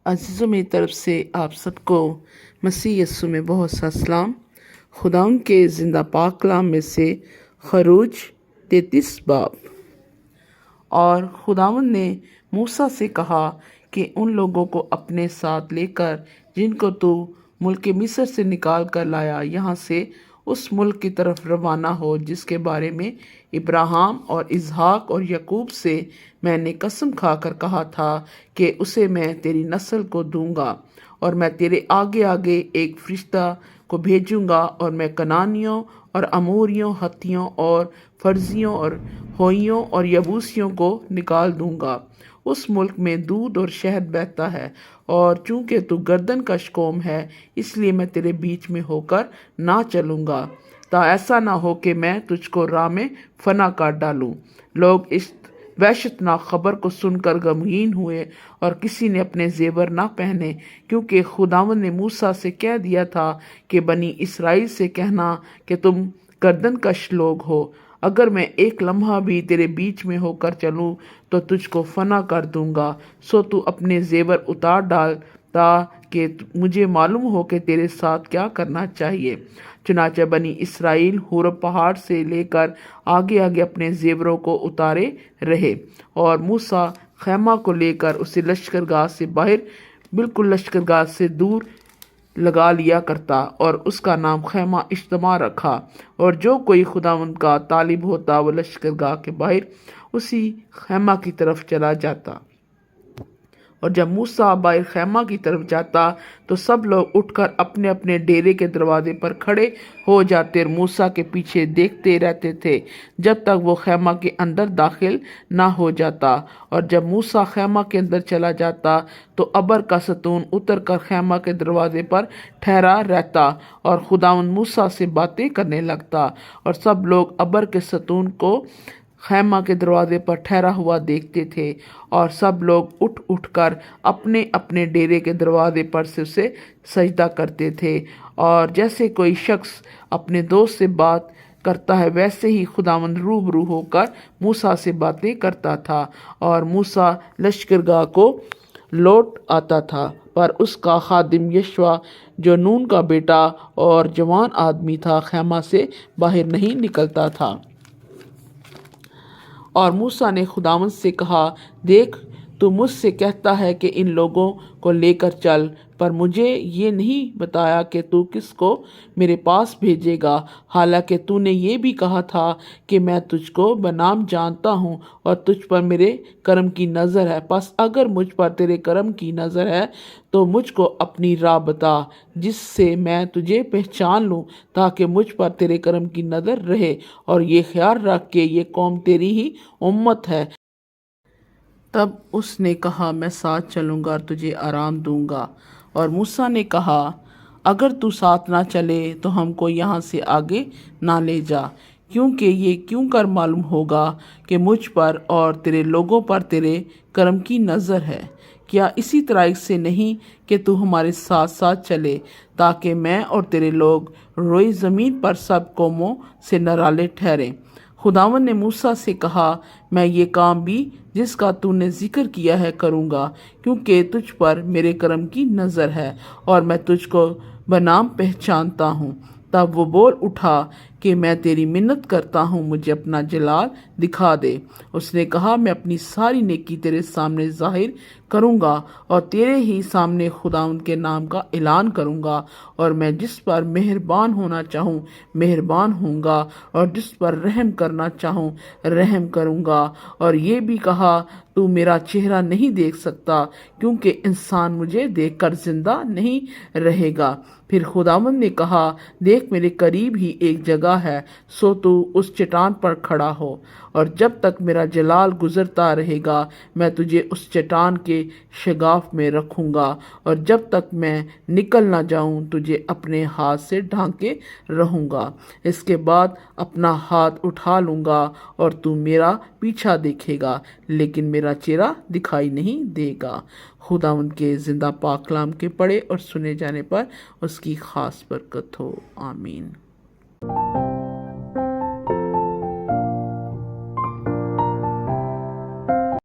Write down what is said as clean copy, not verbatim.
अज़ीज़ों मेरी तरफ से आप सबको मसीह यस्सु में बहुत सा सलाम। खुदाउन के ज़िंदा पाक कलाम में से खरूज 33 बाब। और खुदावंद ने मूसा से कहा कि उन लोगों को अपने साथ लेकर जिनको तू मुल्क मिस्र से निकाल कर लाया यहाँ से उस मुल्क की तरफ रवाना हो जिसके बारे में इब्राहिम और इसहाक और यकूब से मैंने कसम खाकर कहा था कि उसे मैं तेरी नस्ल को दूंगा। और मैं तेरे आगे आगे एक फरिश्ता को भेजूंगा और मैं कनानियों और अमोरियों, हत्तियों और फर्जियों और होइयों और यबूसियों को निकाल दूंगा। उस मुल्क में दूध और शहद बहता है, और चूंकि तू गर्दन कश कौम है इसलिए मैं तेरे बीच में होकर ना चलूँगा, ता ऐसा ना हो कि मैं तुझको राह में फना काट डालूँ। लोग इस वहशतनाक खबर को सुनकर गमगीन हुए और किसी ने अपने जेवर ना पहने, क्योंकि खुदावंद ने मूसा से कह दिया था कि बनी इसराइल से कहना कि तुम गर्दन कश लोग हो। अगर मैं एक लम्हा भी तेरे बीच में होकर चलूं तो तुझको फना कर दूंगा। सो तू अपने जेवर उतार डाल ताकि मुझे मालूम हो कि तेरे साथ क्या करना चाहिए। चुनाचे बनी इसराइल होरब पहाड़ से लेकर आगे आगे अपने जेवरों को उतारे रहे, और मूसा खैमा को लेकर उसे लश्करगाह से बाहर बिल्कुल लश्करगाह से दूर लगा लिया करता और उसका नाम खैमा इज्तिमा रखा। और जो कोई खुदावंद का तालिब होता वो लश्करगाह के बाहर उसी खैमा की तरफ चला जाता। और जब मूसा बाहर खैमा की तरफ जाता तो सब लोग उठकर अपने अपने डेरे के दरवाजे पर खड़े हो जाते और मूसा के पीछे देखते रहते थे जब तक वो खैमा के अंदर दाखिल ना हो जाता। और जब मूसा खैमा के अंदर चला जाता तो अबर का सतून उतर कर खैमा के दरवाजे पर ठहरा रहता और खुदावंद मूसा से बातें करने लगता। और सब लोग अबर के सतून को खैमा के दरवाजे पर ठहरा हुआ देखते थे, और सब लोग उठ उठकर अपने अपने डेरे के दरवाजे पर से उसे सजदा करते थे। और जैसे कोई शख्स अपने दोस्त से बात करता है वैसे ही खुदावंद रूबरू होकर मूसा से बातें करता था। और मूसा लश्करगाह को लौट आता था, पर उसका खादिम यशवा जो नून का बेटा और जवान आदमी था खैमा से बाहर नहीं निकलता था। और मूसा ने खुदावंद से कहा, देख तू मुझसे कहता है कि इन लोगों को लेकर चल, पर मुझे ये नहीं बताया कि तू किसको मेरे पास भेजेगा। हालांकि तूने ये भी कहा था कि मैं तुझको बनाम जानता हूँ और तुझ पर मेरे करम की नज़र है। बस अगर मुझ पर तेरे करम की नज़र है तो मुझको अपनी राह बता जिससे मैं तुझे पहचान लूँ, ताकि मुझ पर तेरे करम की नज़र रहे। और ये ख्याल रख के ये कौम तेरी ही उम्मत है। तब उसने कहा, मैं साथ चलूँगा और तुझे आराम दूंगा। और मूसा ने कहा, अगर तू साथ ना चले तो हमको यहाँ से आगे ना ले जा, क्योंकि ये क्यों कर मालूम होगा कि मुझ पर और तेरे लोगों पर तेरे करम की नज़र है। क्या इसी तरह से नहीं कि तू हमारे साथ साथ चले, ताकि मैं और तेरे लोग रोई ज़मीन पर सब कौमों से निराले ठहरें। खुदावंद ने मूसा से कहा, मैं ये काम भी जिसका तूने जिक्र किया है करूँगा, क्योंकि तुझ पर मेरे करम की नज़र है और मैं तुझको बनाम पहचानता हूँ। तब वो बोल उठा कि मैं तेरी मिन्नत करता हूँ, मुझे अपना जलाल दिखा दे। उसने कहा, मैं अपनी सारी नेकी तेरे सामने जाहिर करूँगा और तेरे ही सामने खुदावंद के नाम का ऐलान करूँगा। और मैं जिस पर मेहरबान होना चाहूँ मेहरबान होऊंगा, और जिस पर रहम करना चाहूँ रहम करूँगा। और ये भी कहा, तू मेरा चेहरा नहीं देख सकता, क्योंकि इंसान मुझे देखकर जिंदा नहीं रहेगा। फिर खुदावंद ने कहा, देख मेरे करीब ही एक जगह है, सो तू उस चट्टान पर खड़ा हो, और जब तक मेरा जलाल गुजरता रहेगा मैं तुझे उस चट्टान के शगाफ में रखूँगा, और जब तक मैं निकल ना जाऊँ तुझे अपने हाथ से ढांके रहूँगा। इसके बाद अपना हाथ उठा लूँगा और तू मेरा पीछा देखेगा, लेकिन मेरा चेहरा दिखाई नहीं देगा। खुदावंद के ज़िंदा पाक कलाम के पढ़े और सुने जाने पर उसकी ख़ास बरकत हो। आमीन।